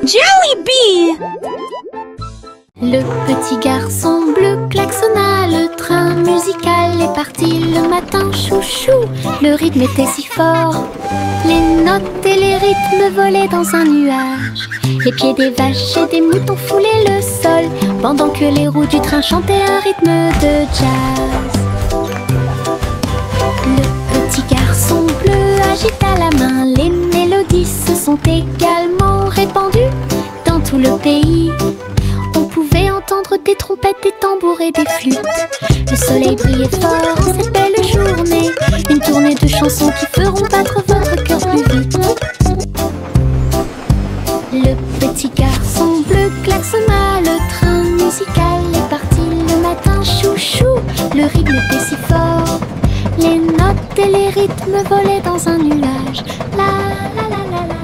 Jollibee! Le petit garçon bleu klaxonna, le train musical est parti le matin, chouchou. Le rythme était si fort, les notes et les rythmes volaient dans un nuage. Les pieds des vaches et des moutons foulaient le sol, pendant que les roues du train chantaient un rythme de jazz. Le petit garçon bleu agita la main, les mélodies se sont également répandues dans tout le pays. On pouvait entendre des trompettes, des tambours et des flûtes. Le soleil brillait fort en cette belle journée, une tournée de chansons qui feront battre votre cœur plus vite. Le petit garçon bleu klaxonna, le train musical est parti le matin, chouchou. Le rythme était si fort, les notes et les rythmes volaient dans un nuage. La la la la la la.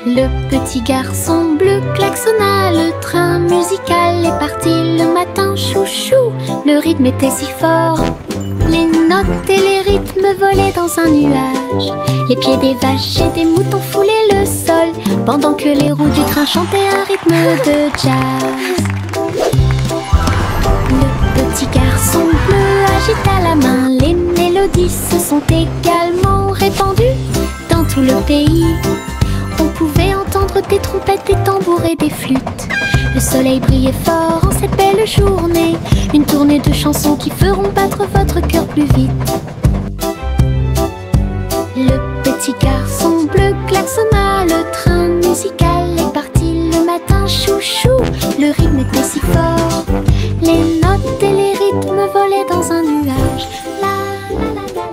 Le petit garçon bleu klaxonna, le train musical est parti le matin, chouchou. Le rythme était si fort, les notes et les rythmes volaient dans un nuage. Les pieds des vaches et des moutons foulaient le sol, pendant que les roues du train chantaient un rythme de jazz. Le petit garçon bleu agita la main, les mélodies se sont également répandues dans tout le pays. On pouvait entendre des trompettes, des tambours et des flûtes. Le soleil brillait fort en cette belle journée, une tournée de chansons qui feront battre votre cœur plus vite. Le petit garçon bleu klaxonna, le train musical est parti le matin, chouchou. Le rythme était si fort, les notes et les rythmes volaient dans un nuage. La la la la.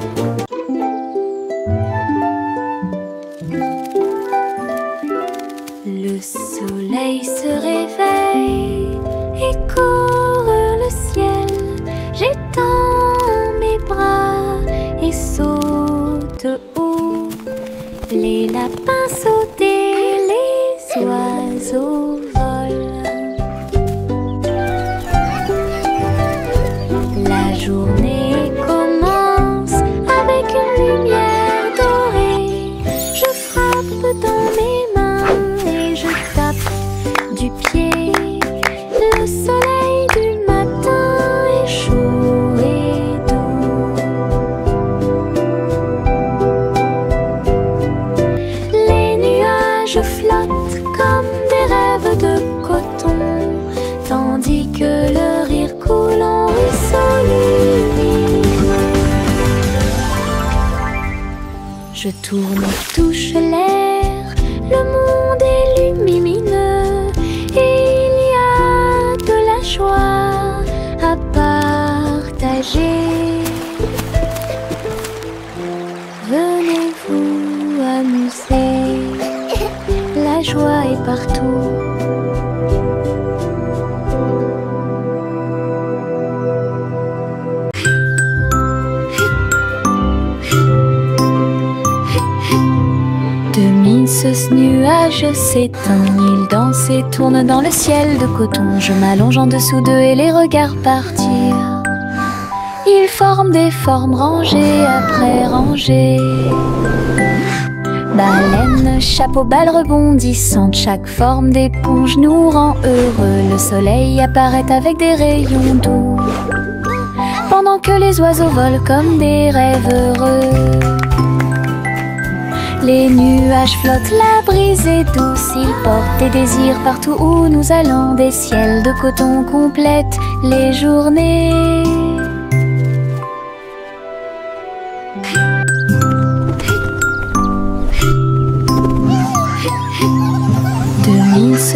Le soleil se réveille et court le ciel. J'étends mes bras et saute haut. Les lapins sautent et les oiseaux volent. La journée commence avec une lumière dorée. Je frappe dans mes mains et je tape du pied. Le soleil du matin est chaud et doux. Les nuages flottent comme des rêves de coton, tandis que le rire coule en ruisseau lumineux. Je tourne, touche l'air, le monde est lumineux et il y a de la joie à partager. Venez vous amuser, la joie est partout. Ce nuage s'éteint, il danse et tourne dans le ciel de coton. Je m'allonge en dessous d'eux et les regarde partir. Ils forment des formes rangées après rangées. Baleines, chapeaux, balles rebondissantes, chaque forme d'éponge nous rend heureux. Le soleil apparaît avec des rayons doux, pendant que les oiseaux volent comme des rêves heureux. Les nuages flottent, la brise est douce, ils portent des désirs partout où nous allons. Des ciels de coton complètent les journées.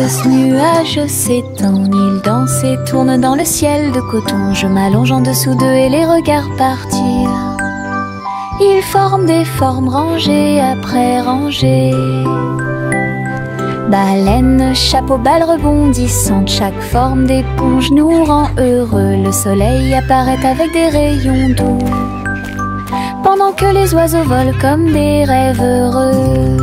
Ce nuage s'étend, il danse et tourne dans le ciel de coton. Je m'allonge en dessous d'eux et les regarde partir. Ils forment des formes rangées après rangées. Baleines, chapeaux, balles rebondissantes, chaque forme d'éponge nous rend heureux. Le soleil apparaît avec des rayons doux, pendant que les oiseaux volent comme des rêves heureux.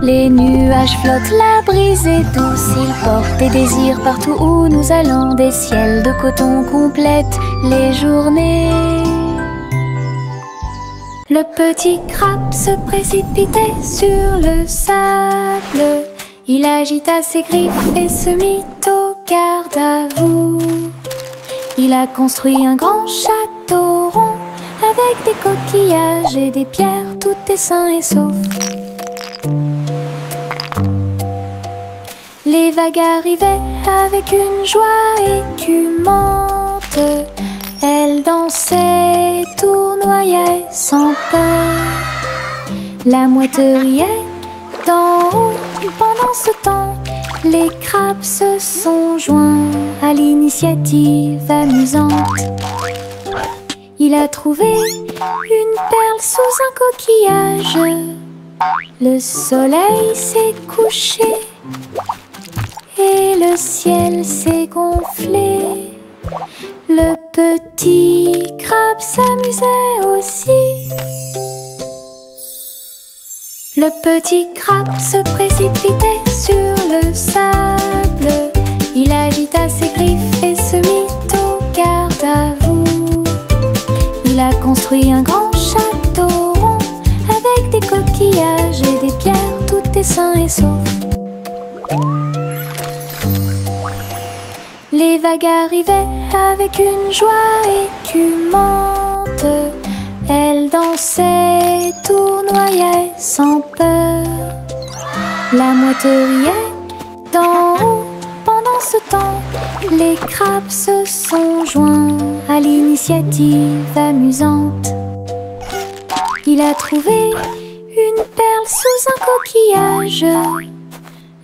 Les nuages flottent, la brise est douce, ils portent des désirs partout où nous allons. Des ciels de coton complètent les journées. Le petit crabe se précipitait sur le sable. Il agita ses griffes et se mit au garde à vous. Il a construit un grand château rond avec des coquillages et des pierres, tout est sain et sauf. Les vagues arrivaient avec une joie écumante. Elles dansaient, tournoyaient sans peur. La mouette riait d'en haut. Pendant ce temps, les crabes se sont joints à l'initiative amusante. Il a trouvé une perle sous un coquillage. Le soleil s'est couché et le ciel s'est gonflé. Le petit crabe s'amusait aussi. Le petit crabe se précipitait sur le sable. Il agita ses griffes et se mit au garde à vous. Il a construit un grand château rond avec des coquillages et des pierres, tout est sain et sauf. Les vagues arrivaient avec une joie écumante. Elles dansaient, tournoyaient sans peur. La mouette riait d'en haut. Pendant ce temps, les crabes se sont joints à l'initiative amusante. Il a trouvé une perle sous un coquillage.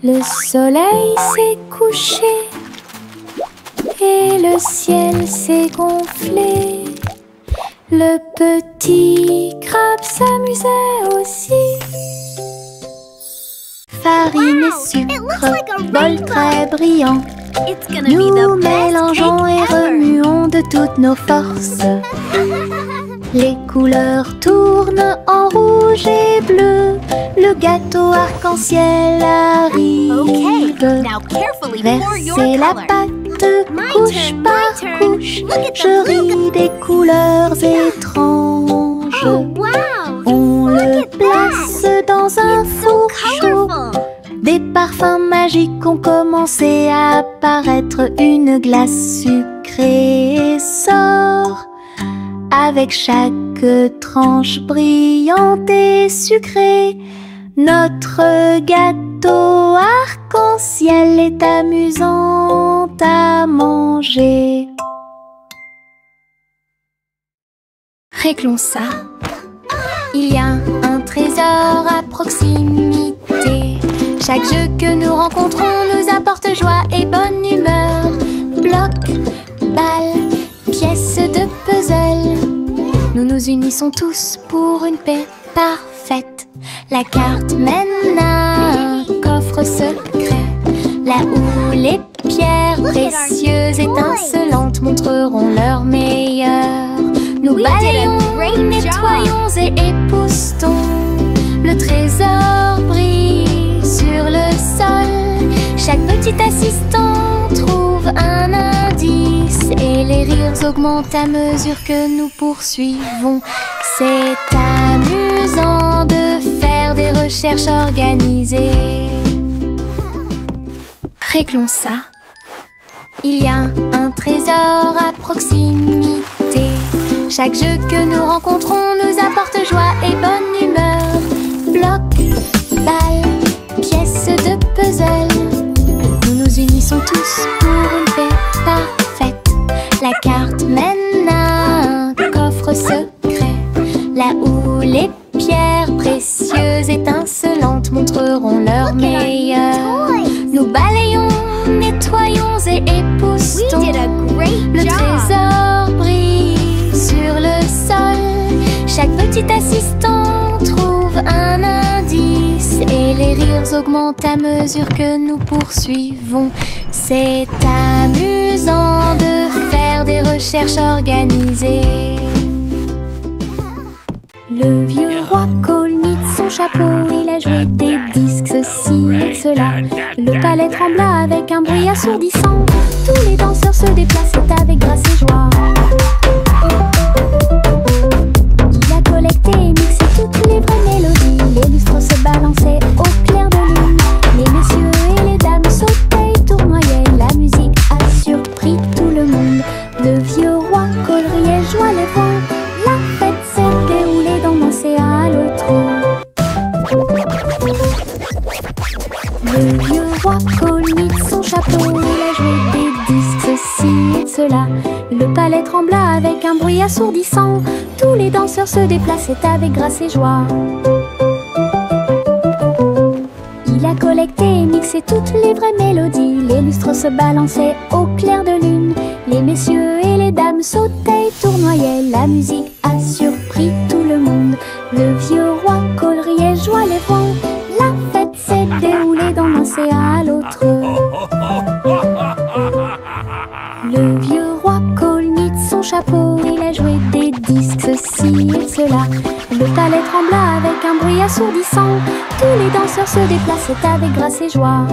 Le soleil s'est couché et le ciel s'est gonflé. Le petit crabe s'amusait aussi. Farine et sucre, bol très brillant. Nous mélangeons et remuons de toutes nos forces. Les couleurs tournent en rouge et bleu. Le gâteau arc-en-ciel arrive. Versez la pâte couche par couche. Je ris des couleurs étranges. On le place dans un four chaud. Des parfums magiques ont commencé à apparaître. Une glace sucrée sort avec chaque tranche brillante et sucrée. Notre gâteau arc-en-ciel est amusant à manger. Réglons ça. Il y a un trésor à proximité. Chaque jeu que nous rencontrons nous apporte joie et bonne humeur. Bloc, balle, pièces de puzzle. Nous nous unissons tous pour une paix parfaite. La carte mène à un coffre secret, là où les pierres précieuses étincelantes montreront leur meilleur. Nous balayons, nettoyons et époustons. Le trésor brille sur le sol. Chaque petit assistant trouve un indice et les rires augmentent à mesure que nous poursuivons. C'est amusant de faire des recherches organisées. Réglons ça. Il y a un trésor à proximité. Chaque jeu que nous rencontrons nous apporte joie et bonne humeur. Bloc, balle, pièces de puzzle. Nous nous unissons tous pour une paix parfaite. La carte mène à un coffre secret, là où les pierres précieuses étincelantes montreront leur meilleur. Nous balayons, nettoyons et époustons. Le trésor brille sur le sol. Chaque petit assistant trouve un indice et les rires augmentent à mesure que nous poursuivons. C'est amusant de faire des recherches organisées. Le vieux roi Colnitz, son chapeau, il a joué des disques, ceci et cela. Le palais trembla avec un bruit assourdissant. Tous les danseurs se déplaçaient avec grâce et joie. Il a collecté et mis trembla avec un bruit assourdissant. Tous les danseurs se déplaçaient avec grâce et joie. Il a collecté et mixé toutes les vraies mélodies. Les lustres se balançaient au clair de lune. Les messieurs et les dames sautaient et tournoyaient. La musique a surpris tout le monde. Le vieux roi Cole riait, joie les vents. La fête s'est déroulée d'un océan à l'autre. Le vieux roi Cole mit son chapeau. Il a joué des disques, ceci et cela. Le palais trembla avec un bruit assourdissant. Tous les danseurs se déplaçaient avec grâce et joie.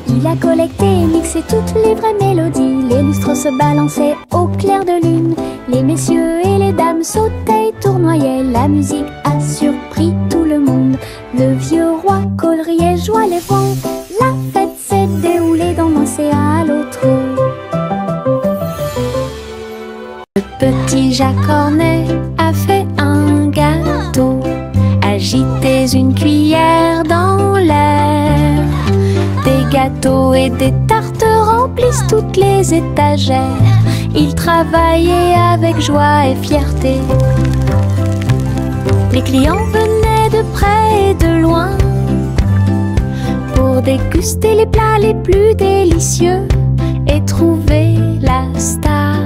Il a collecté et mixé toutes les vraies mélodies. Les lustres se balançaient au clair de lune. Les messieurs et les dames sautaient et tournoyaient. La musique a surpris tout le monde. Le vieux roi Cole riait, joie les vents. La fête s'est déroulée d'un océan à l'autre. Le petit Jacques Cornet a fait un gâteau. Agitez une cuillère dans l'air. Des gâteaux et des tartes remplissent toutes les étagères. Il travaillait avec joie et fierté. Les clients venaient de près et de loin pour déguster les plats les plus délicieux et trouver la star.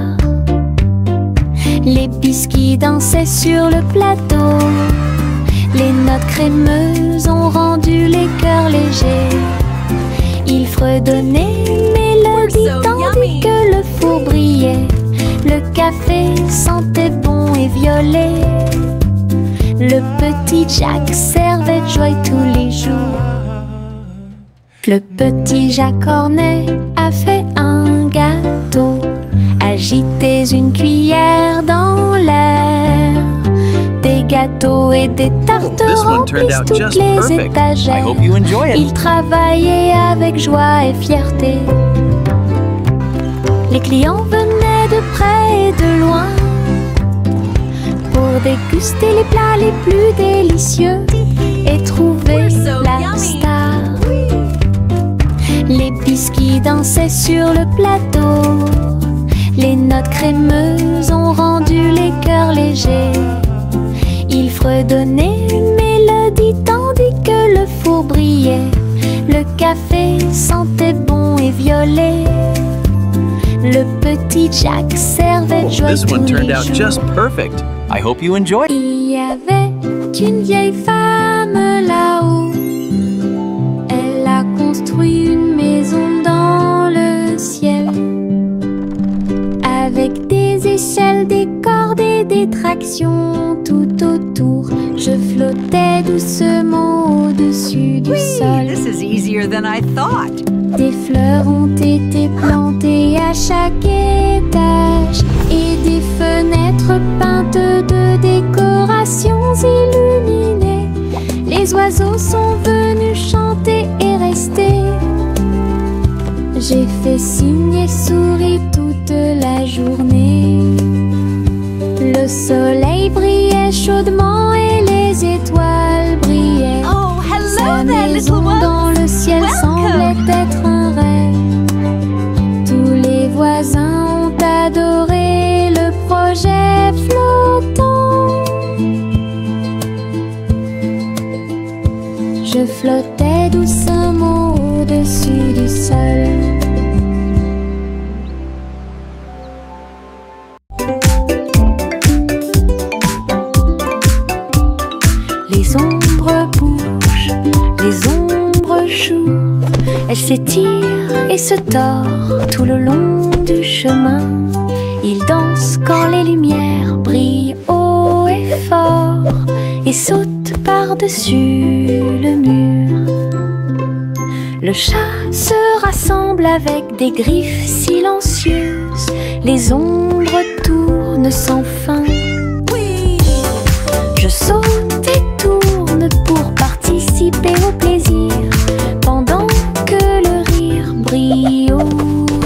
Les biscuits dansaient sur le plateau. Les notes crémeuses ont rendu les cœurs légers. Il fredonnait une mélodie tandis que le four brillait. Le café sentait bon et violet. Le petit Jacques servait de joie tous les jours. Le petit Jacques Cornet a fait un gâteau. Agitez une cuillère dans l'air. Des gâteaux et des tartes remplissent toutes les étagères. Il travaillait avec joie et fierté. Les clients venaient de près et de loin pour déguster les plats les plus délicieux et trouver la star. Les biscuits dansaient sur le plateau. Les notes crémeuses ont rendu les cœurs légers. Il fredonnait une mélodie tandis que le four brillait. Le café sentait bon et violet. Le petit Jacques servait de joie tous les jours. Il y avait une vieille femme là-haut. Elle a construit une maison dans le ciel, avec des échelles, des cordes et des tractions tout autour. Je flottais doucement au-dessus du sol. This is easier than I thought. Des fleurs ont été plantées à chaque étage et des fenêtres peintes de décorations illuminées. Les oiseaux sont venus chanter et rester. J'ai fait signe et souri toute la journée. Le soleil brillait chaudement et les étoiles brillaient. Oh, Sa hello there, maison little dans ones. le ciel semblait être un rêve. Tous les voisins ont adoré le projet flottant. Je flottais doucement au-dessus du sol. Les ombres bougent, les ombres jouent. Elles s'étirent et se tordent tout le long du chemin. Ils dansent quand les lumières brillent haut et fort et sautent par-dessus le mur. Le chat se rassemble avec des griffes silencieuses. Les ombres tournent sans fin. Je saute et tourne pour participer au plaisir, pendant que le rire brille au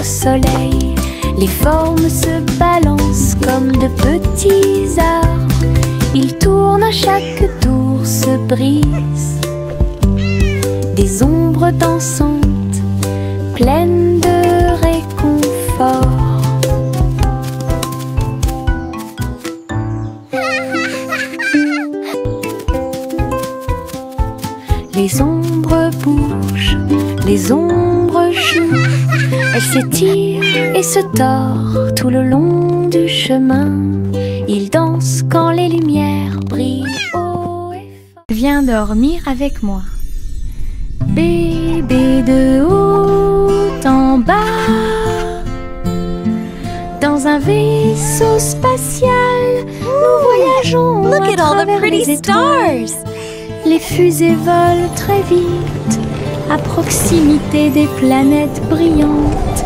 soleil. Les formes se balancent comme de petits arbres. Ils tournent à chaque tour, se brisent. Des ombres dansantes, pleines de réconfort. Les ombres bougent, les ombres jouent. Elles s'étirent et se tordent tout le long du chemin. Ils dansent quand les lumières brillent haut et fort. Viens dormir avec moi. Bébé de haut en bas, dans un vaisseau spatial, nous voyageons Look à at all the travers pretty les étoiles. stars! Les fusées volent très vite, à proximité des planètes brillantes.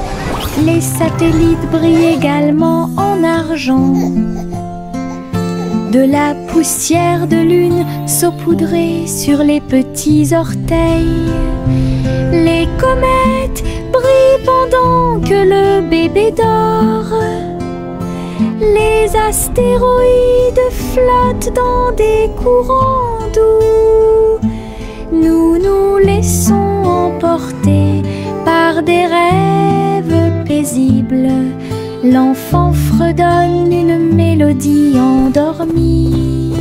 Les satellites brillent également en argent. De la poussière de lune saupoudrée sur les petits orteils. Les comètes brillent pendant que le bébé dort. Les astéroïdes flottent dans des courants doux. Nous nous laissons emporter par des rêves paisibles. L'enfant fredonne une mélodie endormie,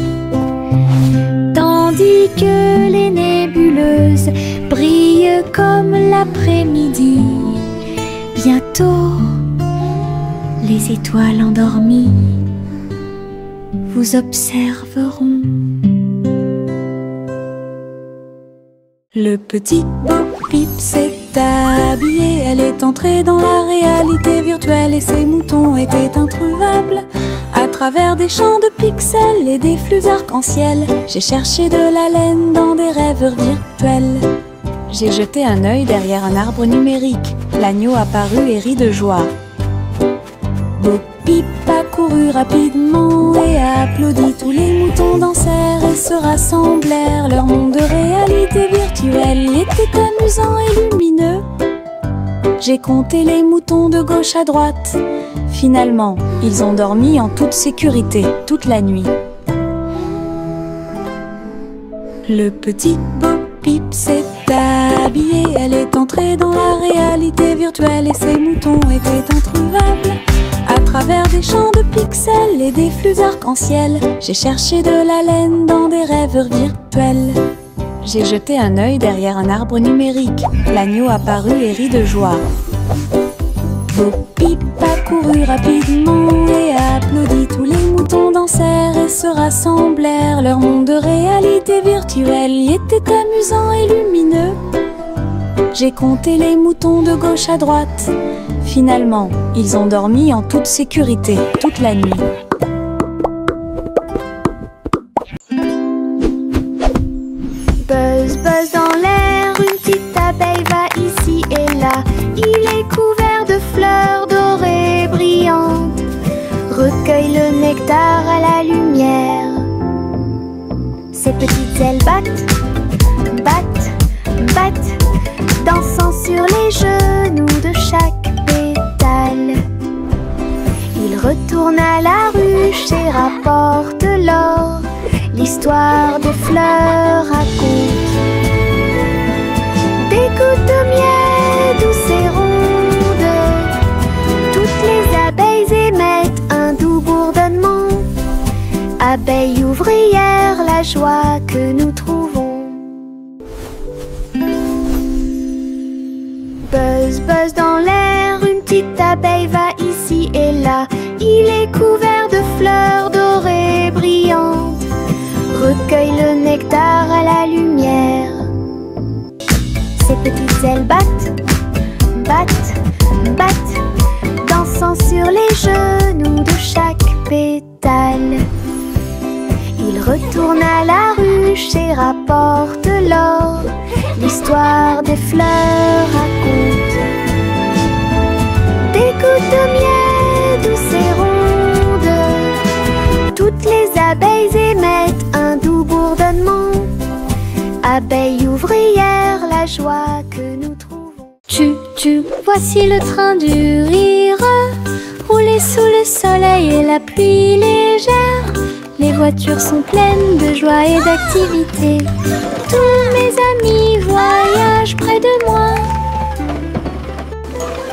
tandis que les nébuleuses brillent comme l'après-midi. Bientôt, les étoiles endormies vous observeront. Le petit Bo Peep s'est habillé, elle est entrée dans la réalité virtuelle et ses moutons étaient introuvables. À travers des champs de pixels et des flux arc-en-ciel, j'ai cherché de la laine dans des rêves virtuels. J'ai jeté un œil derrière un arbre numérique, l'agneau apparut et rit de joie. Bo Peep a couru rapidement et a applaudi. Tous les moutons dansèrent et se rassemblèrent. Leur monde de réalité virtuelle était amusant et lumineux. J'ai compté les moutons de gauche à droite. Finalement, ils ont dormi en toute sécurité toute la nuit. Le petit Bo Peep s'est habillé, elle est entrée dans la réalité virtuelle et ses moutons étaient introuvables. À travers des champs de pixels et des flux arc-en-ciel, j'ai cherché de la laine dans des rêves virtuels. J'ai jeté un œil derrière un arbre numérique, l'agneau apparut et rit de joie. Bo Peep a couru rapidement et a applaudi. Tous les moutons dansèrent et se rassemblèrent. Leur monde de réalité virtuelle y était amusant et lumineux. J'ai compté les moutons de gauche à droite. Finalement, ils ont dormi en toute sécurité toute la nuit. Buzz, buzz dans l'air, une petite abeille va ici et là. Il est couvert de fleurs dorées brillantes. Recueille le nectar à la lumière. Ses petites ailes battent, battent, battent, dansant sur les genoux de chaque pétale. Il retourne à la ruche et rapporte l'or. L'histoire des fleurs raconte des gouttes de miel douces et rondes. Toutes les abeilles émettent un doux bourdonnement. Abeilles ouvrières, la joie que nous trouvons. Buzz, buzz dans l'air, une petite abeille va ici et là. Il est couvert de fleurs dorées brillantes. Recueille le nectar à la lumière. Ses petites ailes battent, battent, battent, dansant sur les genoux de chaque pétale. Il retourne à la ruche et rapporte l'or. L'histoire des fleurs raconte des gouttes de miel douces et rondes. Toutes les abeilles émettent un doux bourdonnement. Abeilles ouvrières, la joie que nous trouvons. Tchu, voici le train du rire, rouler sous le soleil et la pluie légère. Les voitures sont pleines de joie et d'activité. Tous mes amis voyagent près de moi.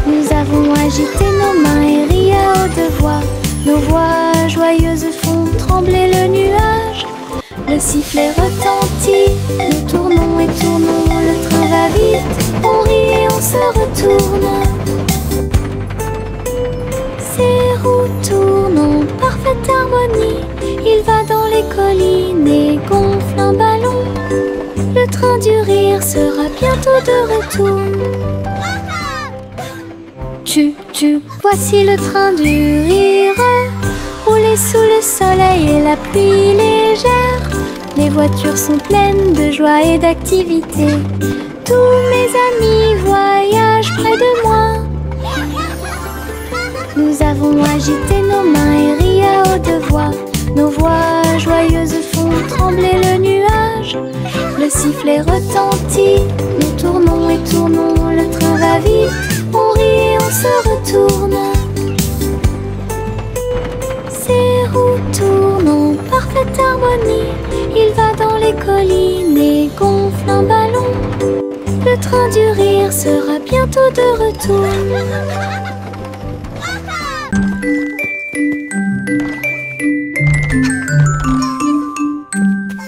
Nous avons agité nos mains et ri à haute voix. Nos voix joyeuses font trembler le nuage. Le sifflet retentit, nous tournons et tournons. on se retourne. Ses roues tournent en parfaite harmonie. Il va dans les collines et gonfle un ballon. Le train du rire sera bientôt de retour. Voici le train du rire, rouler sous le soleil et la pluie légère. Les voitures sont pleines de joie et d'activité. Tous mes amis voyagent près de moi. Nous avons agité nos mains et ri à haute voix. Nos voix joyeuses font trembler le nuage. Le sifflet retentit, nous tournons et tournons, le train va vite. On rit et on se retourne. Ses roues tournent en parfaite harmonie. Il va dans les collines et gonfle un ballon. Le train du rire sera bientôt de retour.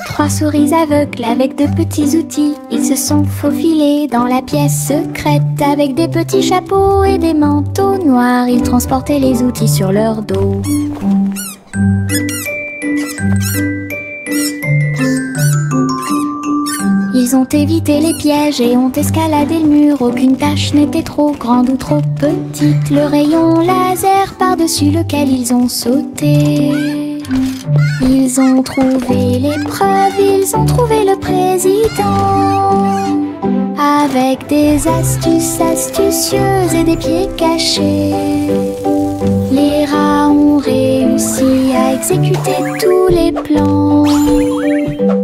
Trois souris aveugles avec de petits outils. Ils se sont faufilés dans la pièce secrète. Avec des petits chapeaux et des manteaux noirs, ils transportaient les outils sur leur dos. Ils ont évité les pièges et ont escaladé le mur. Aucune tâche n'était trop grande ou trop petite. Le rayon laser par-dessus lequel ils ont sauté. Ils ont trouvé l'épreuve, ils ont trouvé le président. Avec des astuces astucieuses et des pieds cachés, les rats ont réussi à exécuter tous les plans.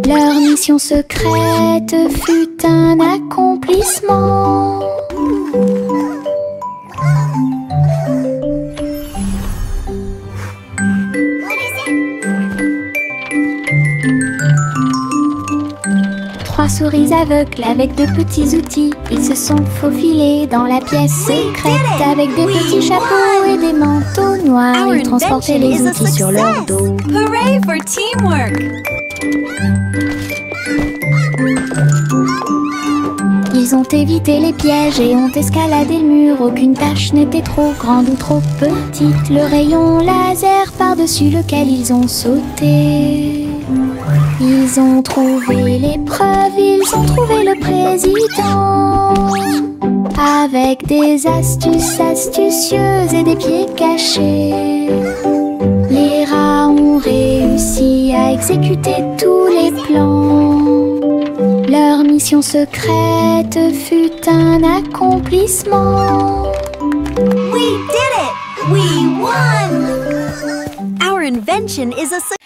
Leur mission secrète fut un accomplissement. Trois souris aveugles avec de petits outils. Ils se sont faufilés dans la pièce secrète. Avec des petits chapeaux et des manteaux noirs, ils transportaient les outils sur leur dos. Hooray for teamwork! Ils ont évité les pièges et ont escaladé le mur. Aucune tâche n'était trop grande ou trop petite. Le rayon laser par-dessus lequel ils ont sauté. Ils ont trouvé l'épreuve, ils ont trouvé le président. Avec des astuces astucieuses et des pieds cachés, les rats ont réussi à exécuter tous les plans. Leur mission secrète fut un accomplissement. We did it! We won! Our invention is a success.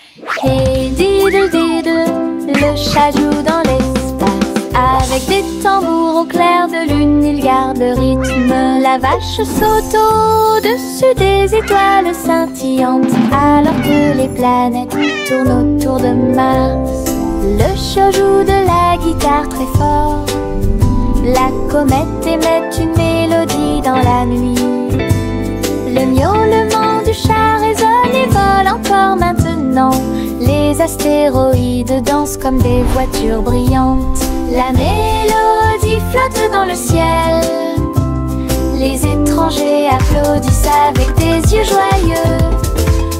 Hey diddle diddle, le chat joue dans l'espace. Avec des tambours au clair de lune, il garde le rythme. La vache saute au-dessus des étoiles scintillantes, alors que les planètes tournent autour de Mars. Le chat joue de la guitare très fort. La comète émet une mélodie dans la nuit. Le miaulement du chat résonne et vole encore maintenant. Les astéroïdes dansent comme des voitures brillantes. La mélodie flotte dans le ciel. Les étrangers applaudissent avec des yeux joyeux.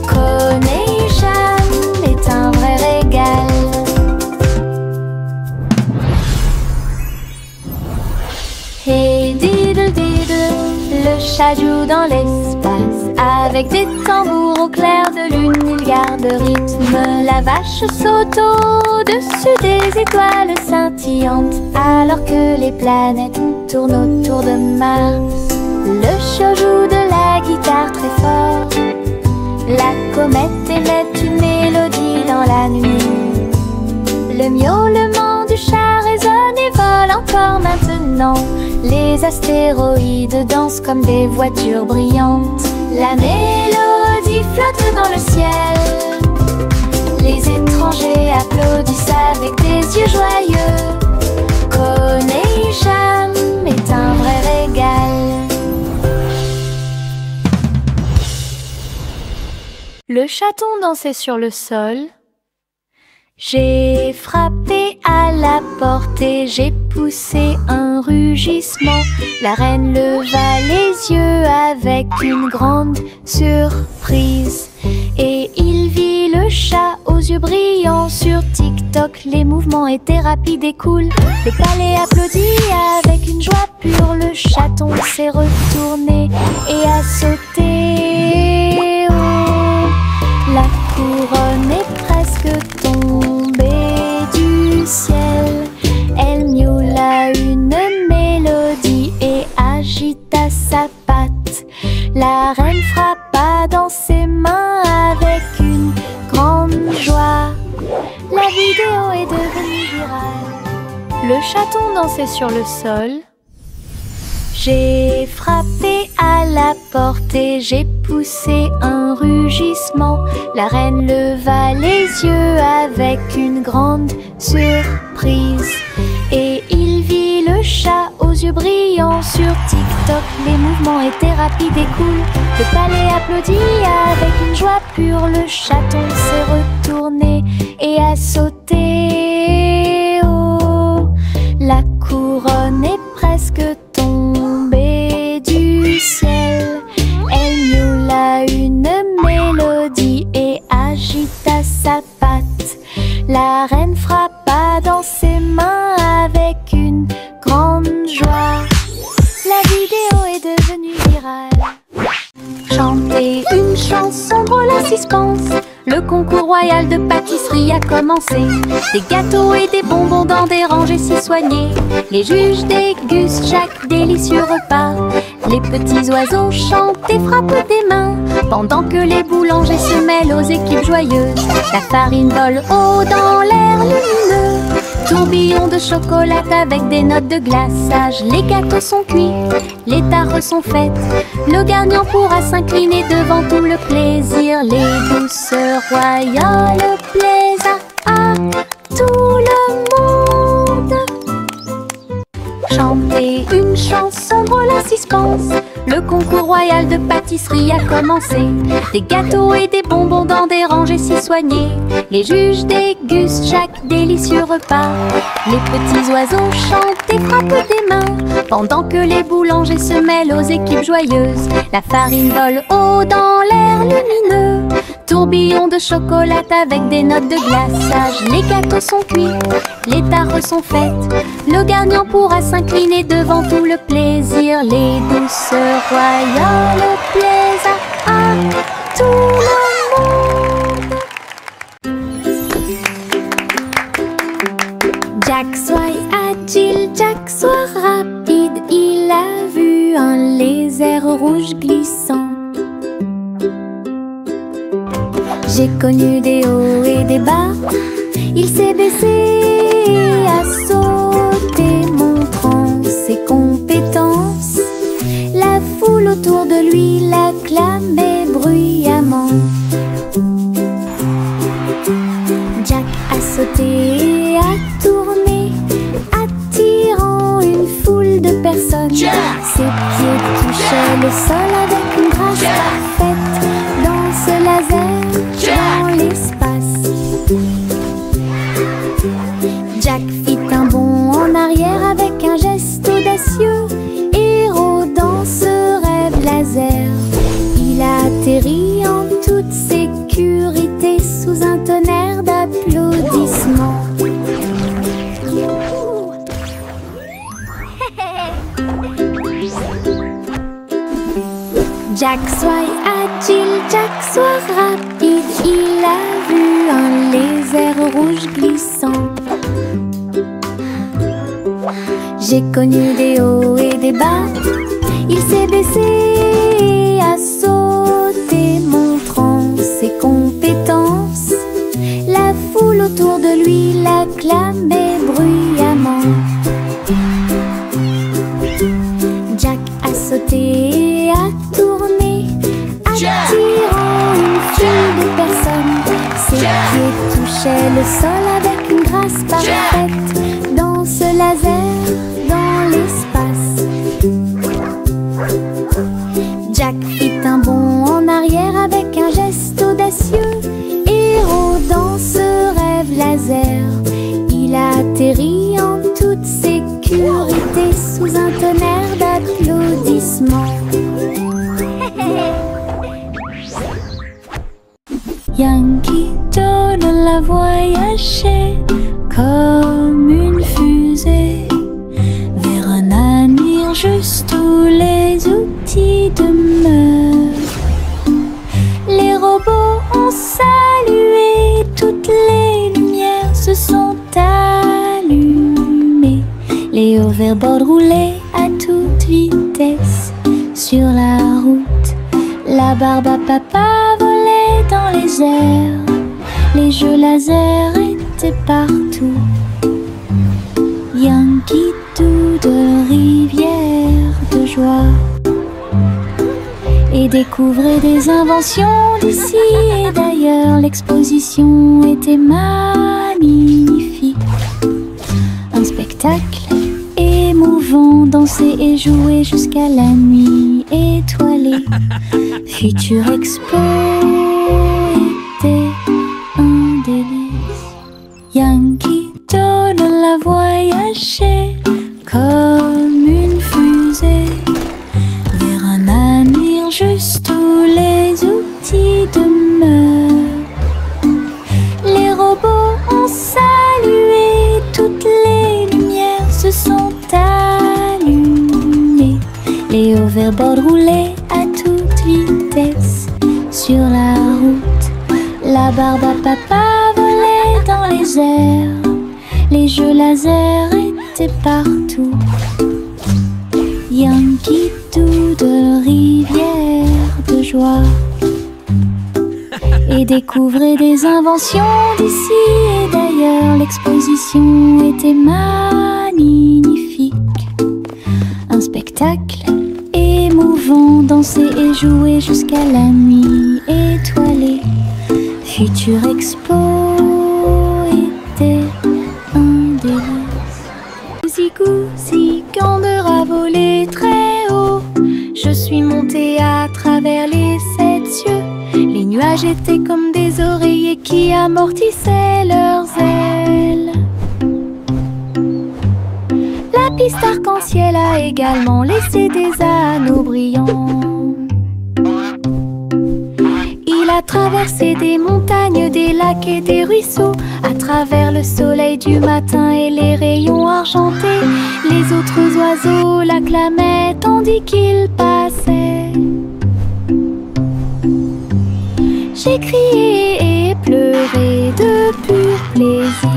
Connection est un vrai régal. Hey diddle diddle, le chat joue dans l'espace. Avec des tambours au clair de lune, il garde le rythme. La vache saute au-dessus des étoiles scintillantes, alors que les planètes tournent autour de Mars. Le chat joue de la guitare très fort. La comète émet une mélodie dans la nuit. Le miaulement du chat résonne et vole encore maintenant. Les astéroïdes dansent comme des voitures brillantes. La mélodie flotte dans le ciel. Les étrangers applaudissent avec des yeux joyeux. Connection est un vrai régal. Le chaton dansait sur le sol. J'ai frappé à à la porte et j'ai poussé un rugissement. La reine leva les yeux avec une grande surprise. Et il vit le chat aux yeux brillants. Sur TikTok, les mouvements étaient rapides et cool. Le palais applaudit avec une joie pure. Le chaton s'est retourné et a sauté. Oh, la couronne est presque tombée du ciel. Elle miaula une mélodie et agita sa patte. La reine frappa dans ses mains avec une grande joie. La vidéo est devenue virale. Le chaton dansait sur le sol. J'ai frappé à la porte et j'ai poussé un rugissement. La reine leva les yeux avec une grande surprise. Et il vit le chat aux yeux brillants. Sur TikTok, les mouvements étaient rapides et cool. Le palais applaudit avec une joie pure. Le chaton s'est retourné et a sauté. Oh, la couronne est presque tombée du ciel. Elle miaula une mélodie et agita sa patte. La reine frappa dans ses mains avec une grande joie. La vidéo est devenue virale. Chanter une chanson drôle à suspense. Le concours royal de pâtisserie a commencé. Des gâteaux et des bonbons dans des rangées si soignées. Les juges dégustent chaque délicieux repas. Les petits oiseaux chantent et frappent des mains. Pendant que les boulangers se mêlent aux équipes joyeuses. La farine vole haut dans l'air lumineux. Tourbillon de chocolat avec des notes de glaçage. Les gâteaux sont cuits, les tares sont faites. Le gagnant pourra s'incliner devant tout le plaisir. Les douceurs royales plaisent à tout le monde. Chanter une chanson drôle à suspense. Le concours royal de pâtisserie a commencé. Des gâteaux et des bonbons dans des rangées si soignées. Les juges dégustent chaque délicieux repas. Les petits oiseaux chantent et frappent des mains. Pendant que les boulangers se mêlent aux équipes joyeuses. La farine vole haut dans l'air lumineux. Tourbillon de chocolat avec des notes de glaçage. Les gâteaux sont cuits, les tares sont faites. Le gagnant pourra s'incliner devant tout le plaisir. Les douceurs royales plaisent à tout le monde. Jack soit agile, Jack soit rapide. Il a vu un lézard rouge glissant. J'ai connu des hauts et des bas. Il s'est baissé, a sauté, montrant ses compétences. La foule autour de lui l'acclamait bruyamment. Jack a sauté et a tourné, attirant une foule de personnes. Ses pieds touchaient le sol avec une grâce parfaite. Dans ce laser, dans l'espace. Jack fit un bond en arrière avec un geste audacieux. Héros dans ce rêve laser. Il a atterri en toute sécurité sous un tonnerre d'applaudissements. Jack soit agile, Jack soit rapide. Il a vu un lézard rouge glissant. J'ai connu des hauts et des bas. Il s'est baissé, a sauté, montrant ses compétences. La foule autour de lui l'acclamait bruyamment. Jack a sauté et a tourné, attirant une foule de personnes. Ses pieds touchaient le sol avec une grâce parfaite. Dans ce laser, dans l'espace. Jack fit un bond en arrière avec un geste audacieux. Héros dans ce rêve laser. Il a atterrit en toute sécurité sous un tonnerre d'applaudissements. Yankee Doodle a voyagé comme une fusée vers un avenir juste où les outils demeurent. Les robots ont salué, toutes les lumières se sont allumées. Les hoverboards roulaient à toute vitesse sur la route. La barbe à papa volait dans les airs. Les jeux laser étaient partout. Yankee Doodle, rivière de joie, et découvrait des inventions d'ici et d'ailleurs. L'exposition était magnifique. Un spectacle émouvant, danser et jouer jusqu'à la nuit étoilée. Future Expo était un délice. Yankee Doodle a voyagé comme une fusée vers un avenir juste où les outils demeurent. Les robots ont salué, toutes les lumières se sont allumées. Les hoverboards roulaient à toute vitesse sur la route. La barbe à papa volait dans les airs. Les jeux laser étaient partout. Yankee Doodle, rivière de joie, et découvrait des inventions d'ici et d'ailleurs. L'exposition était magnifique. Un spectacle émouvant, danser et jouer jusqu'à la nuit étoilée. Future Expo était un délice. Goosey Gander a volé très haut. Je suis montée à travers les 7 cieux. Les nuages étaient comme des oreillers qui amortissaient leurs ailes. La piste arc-en-ciel a également laissé des anneaux brillants. Il a traversé des montagnes, des lacs et des ruisseaux, à travers le soleil du matin et les rayons argentés. Les autres oiseaux l'acclamaient tandis qu'il passait. J'ai crié et pleuré de pur plaisir.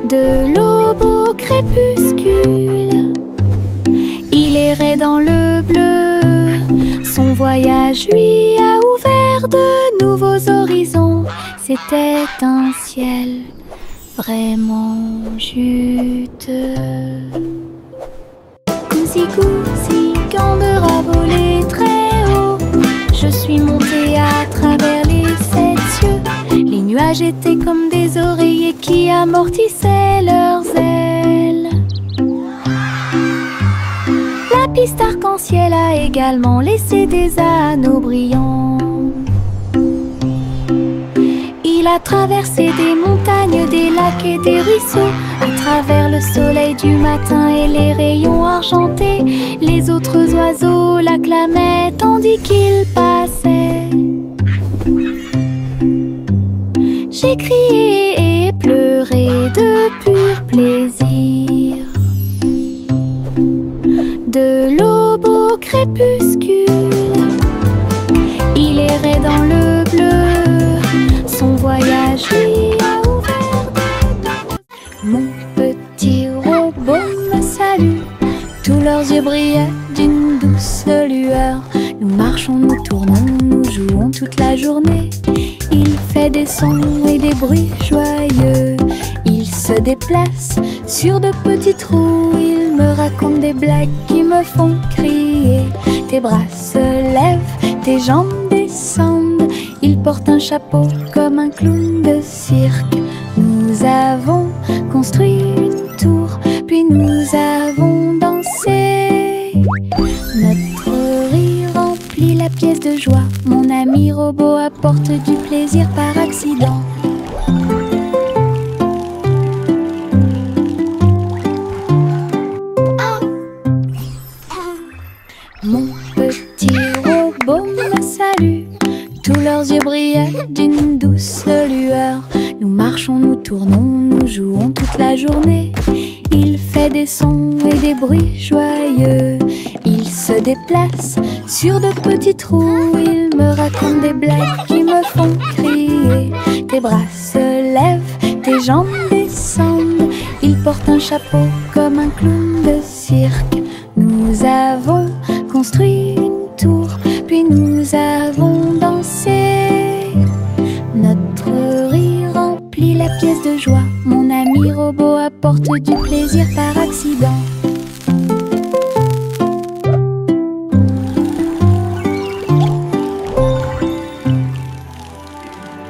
De l'aube au crépuscule, il errait dans le bleu. Son voyage lui a ouvert de nouveaux horizons. C'était un ciel vraiment juteux. Goosey Gander a volé très haut. Je suis montée à travers les 7 cieux. Les nuages étaient comme des oreillers qui amortissaient leurs ailes. La piste arc-en-ciel a également laissé des anneaux brillants. Il a traversé des montagnes, des lacs et des ruisseaux, à travers le soleil du matin et les rayons argentés. Les autres oiseaux l'acclamaient tandis qu'il passait. J'ai crié et pleuré de pur plaisir. De l'aube au crépuscule, il errait dans le bleu. Son voyage lui a ouvert de... Mon petit robot me salue. Tous leurs yeux brillaient d'une douce lueur. Nous marchons, nous tournons, nous jouons toute la journée. Il fait des sons et des bruits joyeux. Il se déplace sur de petits trous. Il me raconte des blagues qui me font crier. Tes bras se lèvent, tes jambes descendent. Il porte un chapeau comme un clown de cirque. Nous avons construit une tour, puis nous avons dansé. Notre rire remplit la pièce de joie. Mon ami robot apporte du plaisir par accident. Nous marchons, nous tournons, nous jouons toute la journée. Il fait des sons et des bruits joyeux. Il se déplace sur de petits trous. Il me raconte des blagues qui me font crier. Tes bras se lèvent, tes jambes descendent. Il porte un chapeau comme un clown de cirque. Nous avons construit une tour, puis nous avons dansé. Notre rire remplit la pièce de joie. Mon ami robot apporte du plaisir par accident.